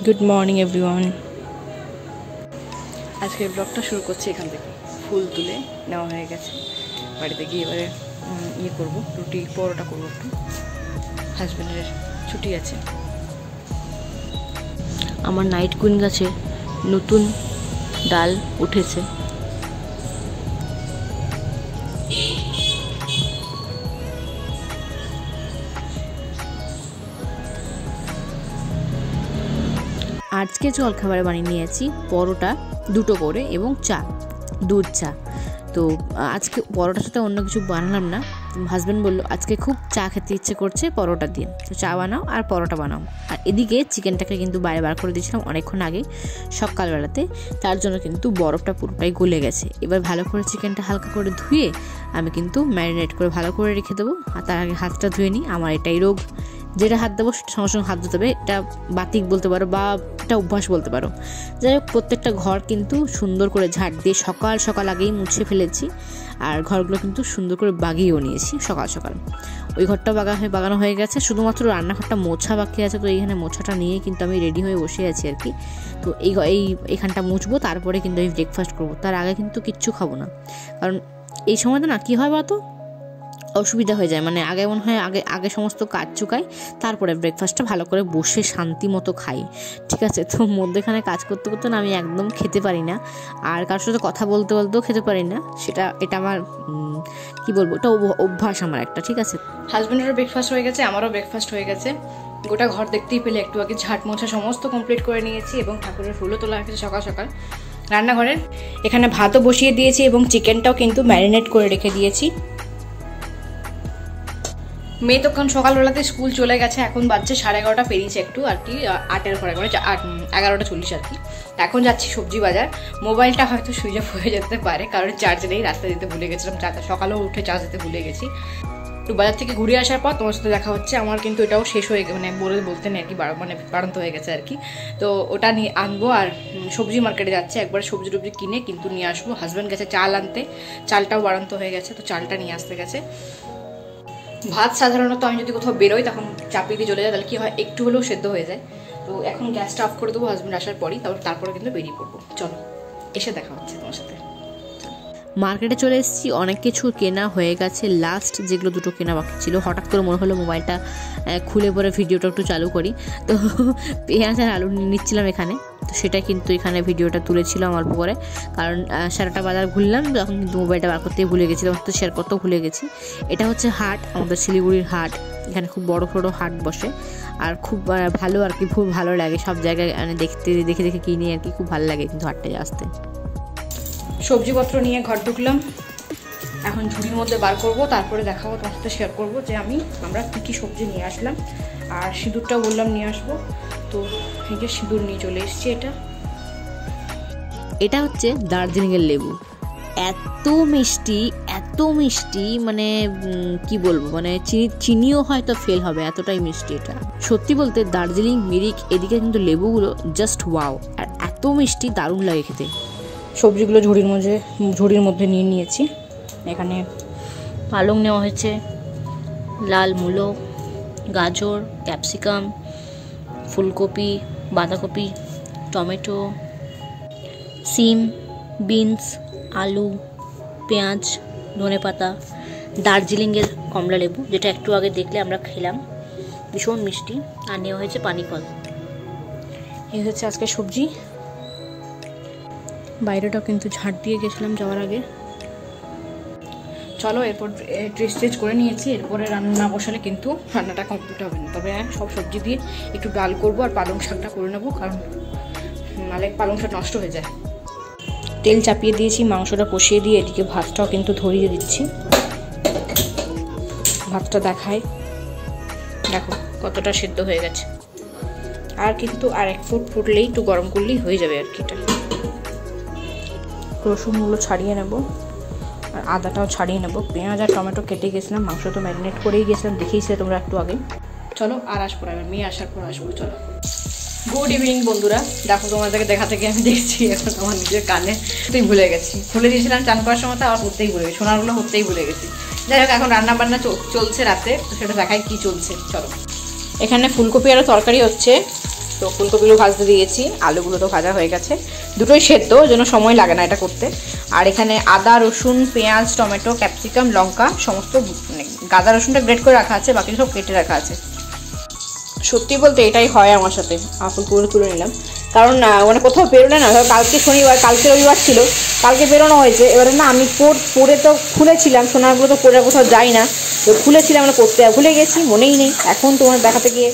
Good morning everyone. আজকের ব্লগটা শুরু করছি এখান থেকে। ফুল তুলে নেওয়া হয়ে গেছে, বাড়িতে গিয়ে এবারে করবো, রুটি পরোটা করবো। একটু হাজব্যান্ডের ছুটি আছে। আমার নাইট কুইন গাছে নতুন ডাল উঠেছে। আজকে জলখাবারে বানিয়ে নিয়েছি পরোটা দুটো করে এবং চা, দুধ চা। তো আজকে পরোটার সাথে অন্য কিছু বানালাম না। হাজব্যান্ড বললো আজকে খুব চা খেতে ইচ্ছে করছে পরোটা দিয়ে, তো চা বানাও আর পরোটা বানাও। আর এদিকে চিকেনটাকে কিন্তু বাইরে বার করে দিয়েছিলাম অনেকক্ষণ আগে সকালবেলাতে, তার জন্য কিন্তু বরফটা পুরোটাই গলে গেছে। এবার ভালো করে চিকেনটা হালকা করে ধুয়ে আমি কিন্তু ম্যারিনেট করে ভালো করে রেখে দেবো। আর তার আগে হাতটা ধুয়ে নিই, আমার এটাই রোগ, যেটা হাত দেবো সেটা সঙ্গে সঙ্গে হাত ধুতে হবে। এটা বাতিক বলতে পারো বা এটা অভ্যাস বলতে পারো। যাই হোক, প্রত্যেকটা ঘর কিন্তু সুন্দর করে ঝাড় দিয়ে সকাল সকাল আগেই মুছে ফেলেছি, আর ঘরগুলো কিন্তু সুন্দর করে বাগিয়েও নিয়েছি সকাল সকাল। ওই ঘরটা বাগানো হয়ে গেছে, শুধুমাত্র রান্নাঘরটা মোছা বাকি আছে। তো এইখানে মোছাটা নিয়ে কিন্তু আমি রেডি হয়ে বসে আছি আর কি। তো এইখানটা মুছবো, তারপরে কিন্তু আমি ব্রেকফাস্ট করবো। তার আগে কিন্তু কিচ্ছু খাবো না, কারণ এই সময়টা না কী হয় বলতো, অসুবিধা হয়ে যায়। মানে আগে মনে হয় আগে সমস্ত কাজ চুকাই, তারপরে ব্রেকফাস্টটা ভালো করে বসে শান্তি মতো খাই, ঠিক আছে? তো মধ্যেখানে কাজ করতে করতে না আমি একদম খেতে পারি না, আর কারোর সাথে কথা বলতে বলতেও খেতে পারি না। এটা আমার কি বলবো, এটা অভ্যাস আমার একটা, ঠিক আছে? হাজব্যান্ডেরও ব্রেকফাস্ট হয়ে গেছে, আমারও ব্রেকফাস্ট হয়ে গেছে। গোটা ঘর দেখতেই পেলে, একটু আগে ঝাঁট মোছা সমস্ত কমপ্লিট করে নিয়েছি এবং ঠাকুরের ফুলও তোলা হয়েছে সকাল সকাল। রান্নাঘরের এখানে ভাতও বসিয়ে দিয়েছি এবং চিকেনটাও কিন্তু ম্যারিনেট করে রেখে দিয়েছি। মেয়ে তো কারণ সকালবেলাতে স্কুল চলে গেছে, এখন বাজছে 11:30 পেরিয়েছে একটু আর কি, 8-এর ঘরে মানে 11:40 আর কি। এখন যাচ্ছি সবজি বাজার। মোবাইলটা হয়তো সুইচ অফ হয়ে যেতে পারে, কারণ চার্জ নেই, রাস্তা দিতে ভুলে গেছিলাম, সকালেও উঠে চার্জ দিতে ভুলে গেছি। একটু বাজার থেকে ঘুরে আসার পর তোমার সাথে দেখা হচ্ছে। আমার কিন্তু এটাও শেষ হয়ে মানে বলতে নেই আর কি, মানে বাড়ন্ত হয়ে গেছে আর কি। তো ওটা নিয়ে আনবো, আর সবজি মার্কেটে যাচ্ছে, একবার সবজি টবজি কিনে কিন্তু নিয়ে আসবো। হাজব্যান্ড গেছে চাল আনতে, চালটাও বাড়ন্ত হয়ে গেছে, তো চালটা নিয়ে আসতে গেছে। ভাত সাধারণত আমি যদি কোথাও বেরোই তখন চাপিয়ে দিয়ে চলে যায়, তাহলে কি হয় একটু হলেও সেদ্ধ হয়ে যায়। তো এখন গ্যাসটা অফ করে দেবো হাজব্যান্ড আসার পরই, তারপরে কিন্তু বেরিয়ে পড়বো। চলো, এসে দেখা হচ্ছে তোমার সাথে। মার্কেটে চলে এসেছি, অনেক কিছু কেনা হয়ে গেছে। লাস্ট যেগুলো দুটো কেনা বাকি ছিল, হঠাৎ করে মনে হলো মোবাইলটা খুলে পরে ভিডিওটা একটু চালু করি। তো পেঁয়াজ আর আলু নিচ্ছিলাম এখানে, তো সেটা কিন্তু এখানে ভিডিওটা তুলেছিলাম অল্প করে, কারণ সারাটা বাজার ঘুরলাম, তখন কিন্তু মোবাইলটা বার করতেই ভুলে গেছিলাম, তো শেয়ার করতেও ভুলে গেছি। এটা হচ্ছে হাট, আমাদের শিলিগুড়ির হাট। এখানে খুব বড় বড় হাট বসে, আর খুব ভালো আর কি, খুব ভালো লাগে সব জায়গায় মানে দেখে কিনি আর কি, খুব ভালো লাগে কিন্তু হাটটায় আসতে। সবজিপত্র নিয়ে ঘর ঢুকলাম, এখন ঝুড়ির মধ্যে বার করব, তারপরে দেখাবো তোমার সাথে, শেয়ার করবো যে আমরা কী কী সবজি নিয়ে আসলাম। আর সিঁদুরটাও বললাম নিয়ে আসবো, তো এই যে সিঁদুর নিয়ে চলে এসেছি। এটা হচ্ছে দার্জিলিংয়ের লেবু, এত মিষ্টি মানে কি বলবো, মানে চিনিও হয়তো ফেল হবে, এতটাই মিষ্টি এটা। সত্যি বলতে দার্জিলিং, মিরিক এদিকে কিন্তু লেবুগুলো জাস্ট ওয়াও, আর এত মিষ্টি, দারুণ লাগে খেতে। সবজিগুলো ঝুড়ির মধ্যে নিয়ে নিয়েছি। এখানে পালং নেওয়া হয়েছে, লাল মূলো, গাজর, ক্যাপসিকাম, ফুলকপি, বাঁধাকপি, টমেটো, সিম, বিনস, আলু, পেঁয়াজ, ধনেপাতা, দার্জিলিংয়ের কমলা লেবু, যেটা একটু আগে দেখলে আমরা খেলাম, ভীষণ মিষ্টি, আর নেওয়া হয়েছে পানিফল। এই হচ্ছে আজকে সবজি। বাইরেটাও কিন্তু ঝাড় দিয়ে গেছিলাম যাওয়ার আগে। চলো, এরপর ড্রেস চেঞ্জ করে নিয়েছি, এরপরে রান্না বসালে কিন্তু রান্নাটা কমপ্লিট হবে না। তবে সব সবজি দিয়ে একটু ডাল করবো, আর পালং শাকটা করে নেবো, কারণ নালে পালং শাক নষ্ট হয়ে যায়। তেল চাপিয়ে দিয়েছি, মাংসটা কষিয়ে দিয়ে এদিকে ভাতটাও কিন্তু ধরিয়ে দিচ্ছি। ভাতটা দেখায়, দেখো কতটা সেদ্ধ হয়ে গেছে। আর কিন্তু আর 1 ফুট ফুটলেই, একটু গরম করলেই হয়ে যাবে আর কি। এটা রসুনগুলো ছাড়িয়ে নেব, আর আদাটাও ছাড়িয়ে নেব। পেঁয়াজ আর টমেটো কেটে গেছিলাম, মাংস তো ম্যারিনেট করেই গেছিলাম, দেখিয়েছিলে তোমরা একটু আগে। চলো, আর আসবো না, মেয়ে আসার পর আসবো। চলো, গুড ইভিনিং বন্ধুরা। দেখো, তোমাদেরকে দেখা থেকে আমি দেখছি এখন আমার নিজের কানে ভুলে গেছি, খুলে দিয়েছিলাম চান করার সময়, তো আবার হতেই ভুলে গেছি, সোনারগুলো হতেই ভুলে গেছি। যাই হোক, এখন রান্না বান্না চলছে রাতে, তো সেটা দেখাই কি চলছে। চলো, এখানে ফুলকপি আরও তরকারি হচ্ছে, তো ফুলকপিগুলো ভাজতে দিয়েছি, আলুগুলো তো ভাজা হয়ে গেছে, দুটোই সেদ্ধ, ওই জন্য সময় লাগে না এটা করতে। আর এখানে আদা, রসুন, পেঁয়াজ, টমেটো, ক্যাপসিকাম, লঙ্কা সমস্ত মানে গাদা রসুনটা গ্রেট করে রাখা আছে, বাকি সব কেটে রাখা আছে। সত্যি বলতে এটাই হয় আমার সাথে। ফুলকপিগুলো তুলে নিলাম, কারণ মানে কোথাও বেরোলে না, কালকে শনিবার, কালকে রবিবার ছিল, কালকে বেরোনো হয়েছে। এবারে না আমি পরে তো খুলেছিলাম, সোনারগুলো তো পরে কোথাও যাই না, তো খুলেছিলাম, আমরা পড়তে ভুলে গেছি, মনেই নেই। এখন তোমার দেখাতে গিয়ে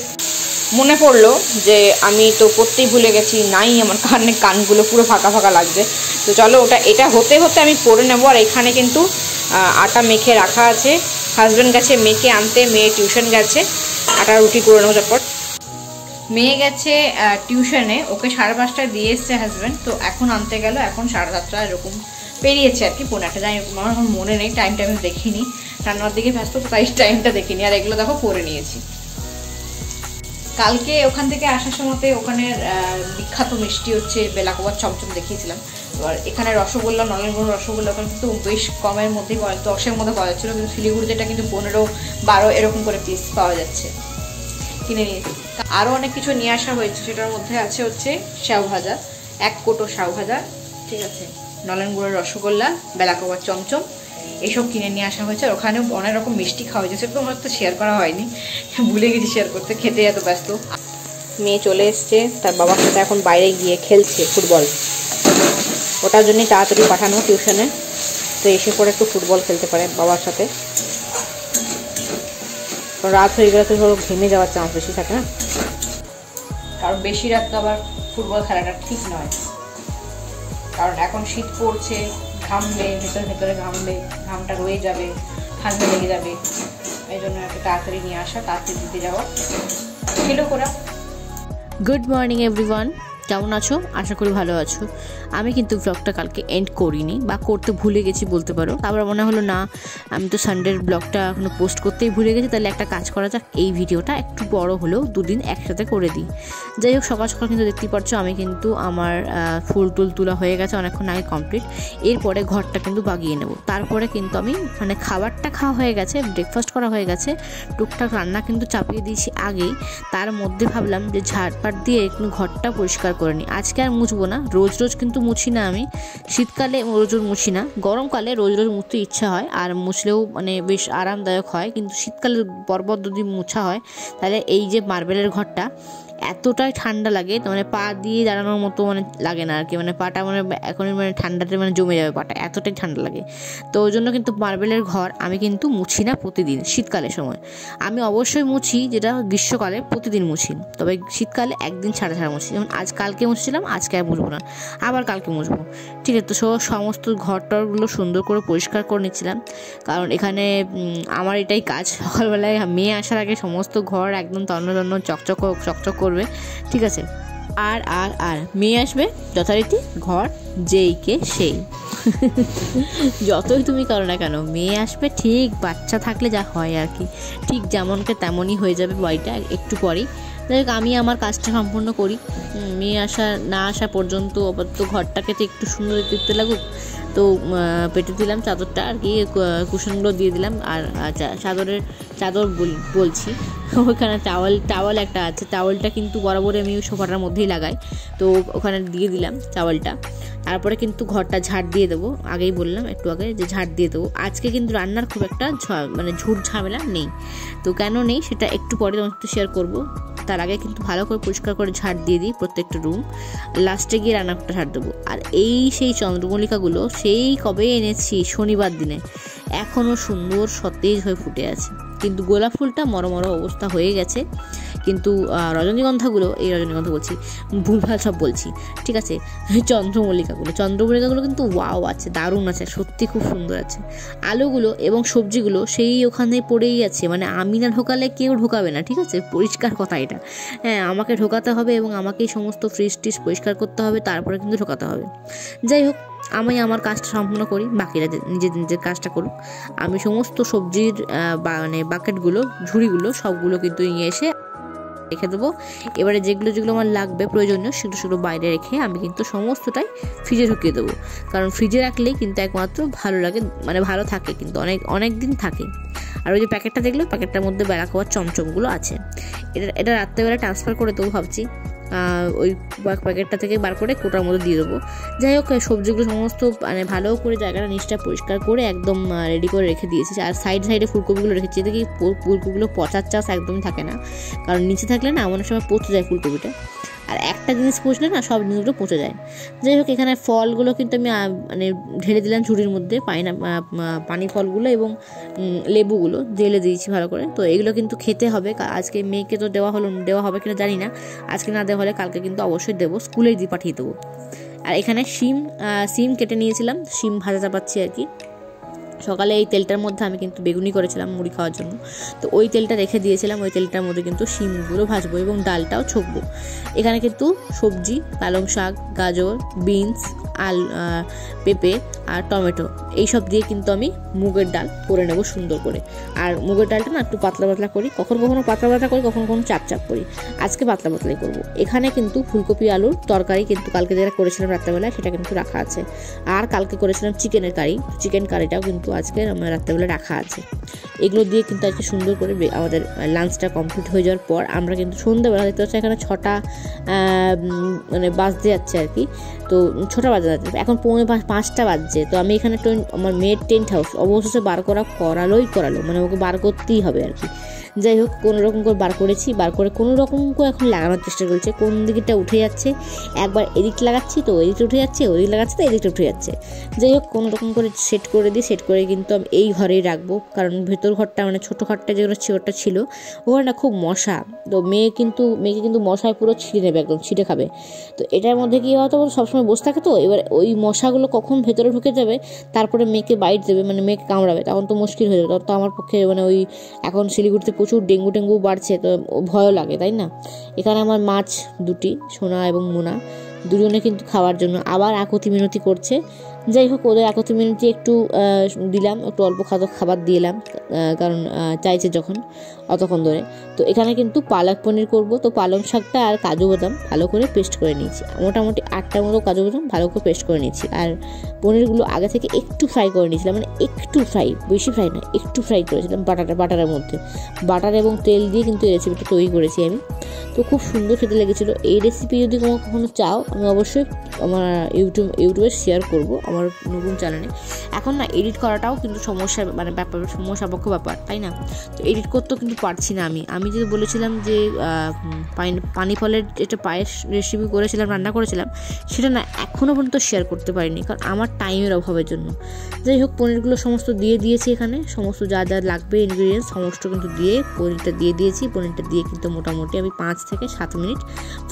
মনে পড়লো যে আমি তো পড়তেই ভুলে গেছি, নাই আমার কানগুলো পুরো ফাঁকা ফাঁকা লাগছে। তো চলো এটা হতে হতে আমি পড়ে নেবো। আর এখানে কিন্তু আটা মেখে রাখা আছে, হাজব্যান্ড গেছে মেয়েকে আনতে, মেয়ে টিউশন গেছে, আটা রুটি করে নেবো চটপট। মেয়ে গেছে টিউশনে, ওকে 5:30টায় দিয়ে এসছে হাজব্যান্ড, তো এখন আনতে গেল, এখন 7:30 এরকম পেরিয়েছে আর কি, 1:15 যাই আমার এখন মনে নেই, টাইমটা আমি দেখিনি, রান্নার দিকে ব্যস্ত, তো তাই টাইমটা দেখিনি। আর এগুলো দেখো পরে নিয়েছি। কালকে ওখান থেকে আসার সময়তে ওখানের বিখ্যাত মিষ্টি হচ্ছে বেলাকোবার চমচম দেখিয়েছিলাম। এবার এখানে রসগোল্লা, নলেনগুড় রসগোল্লা ওখানে কিন্তু বেশ কমের মধ্যেই 10-এর মধ্যে পাওয়া যাচ্ছিলো, কিন্তু শিলিগুড়িতে এটা কিন্তু 15-12 এরকম করে পিস পাওয়া যাচ্ছে, কিনে নিয়েছি। আরও অনেক কিছু নিয়ে আসা হয়েছে, সেটার মধ্যে আছে হচ্ছে স্যাও ভাজা, 1 কোটো স্যাও ভাজা, ঠিক আছে, নলেনগুড়ের রসগোল্লা, বেলাকোবার চমচম, এইসব কিনে নিয়ে আসা হয়েছে। আর ওখানেও অনেক রকম মিষ্টি খাওয়া হয়েছে, সেটা তো আমার তো শেয়ার করা হয়নি, ভুলে গেছি শেয়ার করতে, খেতে এত ব্যস্ত। মেয়ে চলে এসছে, তার বাবার সাথে এখন বাইরে গিয়ে খেলছে ফুটবল, ওটার জন্যই তাড়াতাড়ি পাঠানো টিউশনে, তো এসে পরে একটু ফুটবল খেলতে পারে বাবার সাথে। রাত হয়ে গেলে তো ধরো ঘেমে যাওয়ার চান্স বেশি থাকে না, কারণ বেশি রাত তো আবার ফুটবল খেলাটা ঠিক নয়, কারণ এখন শীত পড়ছে, ঘামবে, ভেতরে ঘামবে, ঘামটা রয়ে যাবে, ঠান্ডা লেগে যাবে, এই জন্য একটু তাড়াতাড়ি নিয়ে আসা, তাড়াতাড়ি দিতে যাওয়া। হ্যালো কোরা, গুড মর্নিং এভরিওয়ান, কেমন আছো? আশা করি ভালো আছো। আমি কিন্তু ব্লগটা কালকে এন্ড করিনি, বা করতে ভুলে গেছি বলতে পারো। তারপর মনে হলো না, আমি তো সানডের ব্লগটা এখনো পোস্ট করতেই ভুলে গেছি, তাহলে একটা কাজ করা যাক, এই ভিডিওটা একটু বড় হলেও 2 দিন একসাথে করে দিই। যাই হোক, সকাল সকাল কিন্তু দেখতেই পাচ্ছ আমি কিন্তু আমার ফুল টুল তোলা হয়ে গেছে অনেকক্ষণ আগে কমপ্লিট। এরপরে ঘরটা কিন্তু বাগিয়ে নেব। তারপরে কিন্তু আমি মানে খাবারটা খাওয়া হয়ে গেছে, ব্রেকফাস্ট করা হয়ে গেছে, টুকটাক রান্না কিন্তু চাপিয়ে দিয়েছি আগেই। তার মধ্যে ভাবলাম যে ঝাড়পাট দিয়ে একটু ঘরটা পরিষ্কার করে নিই। আজকে আর মুছবো না, রোজ রোজ কিন্তু মুছি না আমি, শীতকালে রোজ রোজ মুছি না, গরমকালে রোজ রোজ মুছতে ইচ্ছা হয়, আর মুছলেও মানে বেশ আরামদায়ক হয়, কিন্তু শীতকালে পরপর যদি মুছা হয় তাহলে এই যে মার্বেলের ঘরটা এতটাই ঠান্ডা লাগে, মানে পা দিয়ে দাঁড়ানোর মতো মানে লাগে না আর কি, মানে পাটা মানে এখনই মানে ঠান্ডাতে মানে জমে যাবে পাটা, এতটাই ঠান্ডা লাগে। তো ওই জন্য কিন্তু মার্বেলের ঘর আমি কিন্তু মুছি না প্রতিদিন। শীতকালের সময় আমি অবশ্যই মুছি, যেটা গ্রীষ্মকালে প্রতিদিন মুছি, তবে শীতকালে একদিন ছাড়া ছাড়া মুছি। যেমন কালকে মুছছিলাম, আজকে আর মুছবো না, আবার কালকে মুছবো, ঠিক আছে। তো সমস্ত ঘরটরগুলো সুন্দর করে পরিষ্কার করে নিচ্ছিলাম, কারণ এখানে আমার এটাই কাজ, সকালবেলায় মেয়ে আসার আগে সমস্ত ঘর একদম তন্ন চকচক করবে, ঠিক আছে। আর আর আর মেয়ে আসবে যথারীতি ঘর যেই কে সেই যতই তুমি করো না কেন, মেয়ে আসবে ঠিক বাচ্চা থাকলে যা হয় আর কি, ঠিক যেমনকে তেমনই হয়ে যাবে বাড়িটা একটু পরেই। যাই হোক, আমি আমার কাজটা সম্পূর্ণ করি, মেয়ে না আসা পর্যন্ত। আবার তো ঘরটাকে তো একটু সুন্দর দেখতে লাগুক, তো পেটে দিলাম চাদরটা আর কি, কুশনগুলো দিয়ে দিলাম। আর চাদর বলছি, ওখানে টাওয়াল একটা আছে, টাওয়ালটা কিন্তু বরাবরই আমি সোফাটার মধ্যেই লাগাই, তো ওখানে দিয়ে দিলাম টাওয়ালটা। তারপরে কিন্তু ঘরটা ঝাড় দিয়ে দেবো, আগেই বললাম একটু আগে যে ঝাড় দিয়ে দেবো। আজকে কিন্তু রান্নার খুব একটা মানে ঝুট ঝামেলা নেই, তো কেন নেই সেটা একটু পরে তোমার সাথে শেয়ার করবো। তার আগে কিন্তু ভালো করে পরিষ্কার করে ঝাড় দিয়ে দিই প্রত্যেকটা রুম, লাস্টে গিয়ে রান্নাটা ঝাড় দেবো। আর সেই চন্দ্রমল্লিকাগুলো সেই কবে এনেছি শনিবার দিনে, এখনও সুন্দর সতেজ হয়ে ফুটে আছে, কিন্তু গোলাপ ফুলটা মরমর অবস্থা হয়ে গেছে। কিন্তু রজনীগন্ধাগুলো, এই রজনীগন্ধা বলছি, ভুলভাল সব বলছি, ঠিক আছে, চন্দ্রমল্লিকাগুলো কিন্তু ওয়াও আছে, দারুণ আছে, সত্যি খুব সুন্দর আছে। আলুগুলো এবং সবজিগুলো সেই ওখানে পড়েই আছে, মানে আমি না ঢোকালে কেউ ঢোকাবে না, ঠিক আছে, পরিষ্কার কথা এটা। হ্যাঁ, আমাকে ঢোকাতে হবে এবং আমাকেই সমস্ত ফ্রিজ টিজ পরিষ্কার করতে হবে, তারপরে কিন্তু ঢোকাতে হবে। যাই হোক, আমি আমার কাজটা সম্পূর্ণ করি, বাকিরা নিজের কাজটা করুক। আমি সমস্ত সবজির মানে বাকেটগুলো, ঝুড়িগুলো সবগুলো কিন্তু নিয়ে এসে রেখে দেবো। এবারে যেগুলো আমার লাগবে প্রয়োজনীয়, সেগুলো বাইরে রেখে আমি কিন্তু সমস্তটাই ফ্রিজে ঢুকিয়ে দেবো, কারণ ফ্রিজে রাখলেই কিন্তু একমাত্র ভালো লাগে, মানে ভালো থাকে, কিন্তু অনেক দিন থাকে। আর ওই যে প্যাকেটটা দেখলো, প্যাকেটটার মধ্যে বেলাকোবার চমচমগুলো আছে, এটা রাত্রেবেলা ট্রান্সফার করে দেবো ভাবছি, ওই প্যাকেটটা থেকে বার করে কোটার মধ্যে দিয়ে দেবো। যাই হোক, সবজিগুলো সমস্ত মানে ভালো করে জায়গাটা নিচটা পরিষ্কার করে একদম রেডি করে রেখে দিয়েছি। আর সাইডে ফুলকপিগুলো রেখেছি, এতে কি ফুলকপিগুলো পচার চাষ একদমই থাকে না, কারণ নিচে থাকলে না অনেক সময় পচে যায় ফুলকপিটা, আর একটা জিনিস পচলে না সব জিনিসগুলো পচে যায়। যাই হোক, এখানে ফলগুলো কিন্তু আমি মানে ঢেলে দিলাম ঝুড়ির মধ্যে, পানি ফলগুলো এবং লেবুগুলো ঢেলে দিয়েছি ভালো করে। তো এগুলো কিন্তু খেতে হবে, আজকে মেয়েকে তো দেওয়া হবে কিনা জানি না, আজকে না দেওয়া হলে কালকে কিন্তু অবশ্যই দেবো, স্কুলে দিয়ে পাঠিয়ে দেবো। আর এখানে শিম কেটে নিয়েছিলাম, শিম ভাজা চাপাচ্ছি আর কি। সকালে এই তেলটার মধ্যে আমি কিন্তু বেগুনি করেছিলাম মুড়ি খাওয়ার জন্য, তো ওই তেলটা রেখে দিয়েছিলাম, ওই তেলটার মধ্যে কিন্তু শিমগুলো ভাজবো এবং ডালটাও ছকবো। এখানে কিন্তু সবজি পালং শাক, গাজর, বিনস, পেঁপে আর টমেটো এইসব দিয়ে কিন্তু আমি মুগের ডাল করে নেব সুন্দর করে। আর মুগের ডালটা না একটু পাতলা পাতলা করি, কখনো পাতলা পাতলা করি, কখনো চাপ করি, আজকে পাতলা পাতলাই করব। এখানে কিন্তু ফুলকপি আলুর তরকারি কিন্তু কালকে যেটা করেছিলাম রাত্রেবেলায় সেটা কিন্তু রাখা আছে, আর কালকে করেছিলাম চিকেন কারিটাও কিন্তু আজকে আমার রাত্রেবেলা রাখা আছে। এগুলো দিয়ে কিন্তু আজকে সুন্দর করে আমাদের লাঞ্চটা কমপ্লিট হয়ে যাওয়ার পর আমরা কিন্তু সন্ধ্যাবেলা দেখতে পাচ্ছি এখানে 6টা মানে বাজতে যাচ্ছে আর কি। তো 6টা বাজে যাচ্ছে, এখন 4:45 বাজছে। তো আমি এখানে আমার মেয়ের টেন্ট হাউস অবশেষে বার করালো, মানে ওকে বার করতেই হবে আর কি। যাই হোক, কোনো রকম করে বার করে কোনো রকম করে এখন লাগানোর চেষ্টা করছে, কোন দিকটা উঠে যাচ্ছে, একবার এদিক লাগাচ্ছি তো এদিকটা উঠে যাচ্ছে, ওদিক লাগাচ্ছি তো এদিকটা উঠে যাচ্ছে। যাই হোক, কোনো রকম করে সেট করে কিন্তু আমি এই ঘরেই রাখবো, কারণ ভেতর ঘরটা মানে ছোটো ঘরটা যেগুলো চেয়ারটা ছিল ওখানে না খুব মশা, তো মেয়েকে কিন্তু মশায় পুরো ছিঁড়ে নেবে, একদম ছিঁড়ে খাবে। তো এটার মধ্যে কি হতো, সবসময় বসে থাকে, তো এবার ওই মশাগুলো কখন ভেতরে ঢুকে যাবে, তারপরে মেয়েকে বাইট দেবে, মানে মেয়েকে কামড়াবে, তখন তো মুশকিল হয়ে যাবে। তখন তো আমার পক্ষে মানে ওই এখন শিলিগুড়িতে প্রচুর ডেঙ্গু বাড়ছে, তো ভয়ও লাগে, তাই না। এখানে আমার মাছ দুটি, সোনা এবং মোনা, দুজনে কিন্তু খাওয়ার জন্য আবার আকতি মিনতি করছে। যাই হোক, ওদের আকতি মিনতি একটু দিলাম, একটু অল্প খাবার দিলাম, কারণ চাইছে যখন অতক্ষণ ধরে। তো এখানে কিন্তু পালক পনির করবো, তো পালং শাকটা আর কাজু বাদাম ভালো করে পেস্ট করে নিয়েছি, মোটামুটি 8টার মতো কাজু বাদাম ভালো করে পেস্ট করে নিয়েছি। আর পনিরগুলো আগে থেকে একটু ফ্রাই করে নিয়েছিলাম, মানে একটু ফ্রাই, বেশি ফ্রাই না, একটু ফ্রাই করেছিলাম বাটারের মধ্যে, বাটার এবং তেল দিয়ে কিন্তু এই রেসিপিটা তৈরি করেছি আমি। তো খুব সুন্দর খেতে লেগেছিলো। এই রেসিপি যদি কখনো চাও, আমি অবশ্যই আমার ইউটিউবে শেয়ার করব আমার নতুন চ্যানেলে। এখন না এডিট করাটাও কিন্তু সমস্যাপক্ষ ব্যাপার, তাই না। তো এডিট করতেও কিন্তু পারছি না। আমি যদি বলেছিলাম যে পানি ফলের যেটা পায়েস রেসিপি রান্না করেছিলাম, সেটা না এখনও পর্যন্ত শেয়ার করতে পারিনি, কারণ আমার টাইমের অভাবের জন্য। যাই হোক, পনিরগুলো সমস্ত দিয়ে দিয়েছি, এখানে সমস্ত যা লাগবে ইনগ্রিডিয়েন্টস সমস্ত কিন্তু দিয়ে পনিরটা দিয়ে দিয়েছি। পনিরটা দিয়ে কিন্তু মোটামুটি আমি 5 থেকে 7 মিনিট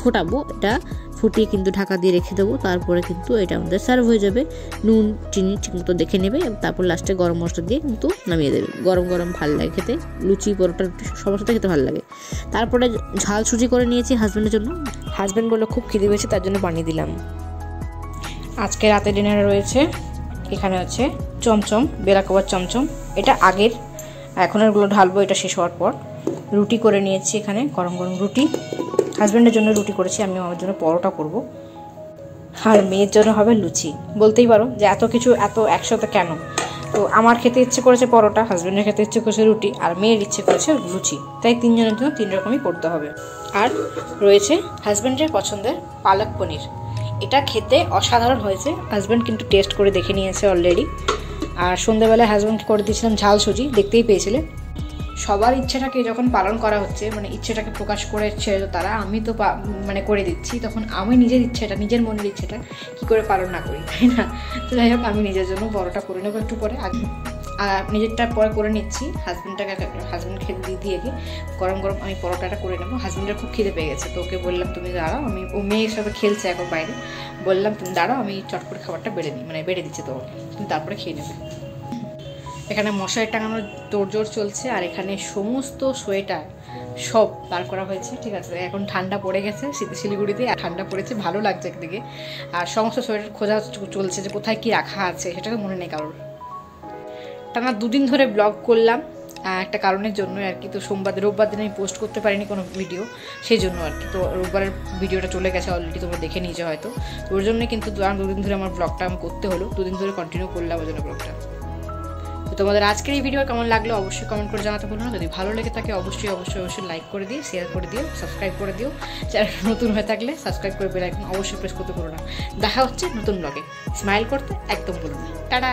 ফোটাবো, এটা ফুটিয়ে কিন্তু ঢাকা দিয়ে রেখে দেবো। তারপরে কিন্তু এটা আমাদের সার্ভ হয়ে যাবে। নুন চিনি ঠিকমতো দেখে নেবে, তারপর লাস্টে গরম মশলা দিয়ে কিন্তু নামিয়ে দেবে। গরম ভালো লাগে খেতে, লুচি পরোটা সবার সাথে খেতে ভালো লাগে। তারপরে ঝাল সুজি করে নিয়েছি হাজব্যান্ডের জন্য, হাজব্যান্ড বললো খুব খিদে পেয়েছে, তার জন্য বানিয়ে দিলাম। আজকে রাতে ডিনারে রয়েছে এখানে হচ্ছে চমচম, বেলাকোবার চমচম, এটা আগের, এখন এগুলো ঢালবো এটা শেষ হওয়ার পর। রুটি করে নিয়েছি, এখানে গরম রুটি, হাজব্যান্ডের জন্য রুটি করেছি, আমি আমার জন্য পরোটা করব, আর মেয়ের জন্য হবে লুচি। বলতেই পারো যে এত কিছু এত একসাথে কেন। তো আমার খেতে ইচ্ছে করেছে পরোটা, হাজব্যান্ডের খেতে ইচ্ছে করেছে রুটি, আর মেয়ের ইচ্ছে করেছে লুচি, তাই 3 জনের জন্য 3 রকমই করতে হবে। আর রয়েছে হাজব্যান্ডের পছন্দের পালক পনির, এটা খেতে অসাধারণ হয়েছে, হাজব্যান্ড কিন্তু টেস্ট করে দেখে নিয়েছে অলরেডি। আর সন্ধ্যাবেলায় হাজব্যান্ডকে করে দিয়েছিলাম ঝাল সুজি, দেখতেই পেয়েছিলে। সবার ইচ্ছেটাকে যখন পালন করা হচ্ছে, মানে ইচ্ছেটাকে প্রকাশ করেছে তারা, আমি তো মানে করে দিচ্ছি, তখন আমি নিজের ইচ্ছেটা, নিজের মনের ইচ্ছেটা কী করে পালন না করি, তাই না। তো যাই হোক, আমি নিজের জন্য পরোটা করে নেবো একটু পরে, আর নিজেরটা পরে করে নিচ্ছি, হাজব্যান্ড খেতে দিয়ে গরম আমি পরোটাটা করে নেবো। হাজব্যান্ডের খুব খিদে পেয়ে গেছে, তো ওকে বললাম তুমি দাঁড়াও, ও মেয়ের সাথে খেলছে এখন বাইরে, বললাম তুমি দাঁড়াও, আমি চট করে খাবারটা বেড়ে দিচ্ছি, তো তুমি তারপরে খেয়ে নেবে। এখানে মশারি টাঙানোর তোড়জোড় চলছে, আর এখানে সমস্ত সোয়েটার সব বার করা হয়েছে, ঠিক আছে। এখন ঠান্ডা পড়ে গেছে, শিলিগুড়িতে ঠান্ডা পড়েছে, ভালো লাগছে একদিকে। আর সমস্ত সোয়েটার খোঁজা চলছে যে কোথায় কি রাখা আছে, সেটাকে মনে নেই কারোর। টানা 2 দিন ধরে ব্লগ করলাম একটা কারণের জন্য আর কি। তো রোববার দিন আমি পোস্ট করতে পারিনি কোনো ভিডিও, সেই জন্য আর কি। তো রোববারের ভিডিওটা চলে গেছে অলরেডি, তোমরা দেখে নিয়েছো হয়তো। ওর জন্য কিন্তু 2 দিন ধরে আমার ব্লগটা আমি করতে হলো, 2 দিন ধরে কন্টিনিউ করলাম ওই জন্য ব্লগটা। তো তোমাদের আজকের এই ভিডিও কেমন লাগলো অবশ্যই কমেন্ট করে জানাতে ভুলো না। যদি ভালো লেগে থাকে অবশ্যই লাইক করে দিও, শেয়ার করে দিও, সাবস্ক্রাইব করে দিও। চ্যানেল নতুন হয়ে থাকলে সাবস্ক্রাইব করে বেল আইকন অবশ্যই প্রেস করতে ভুলো না। দেখা হচ্ছে নতুন ব্লগে। স্মাইল করতে একদম ভুলো না। টাটা।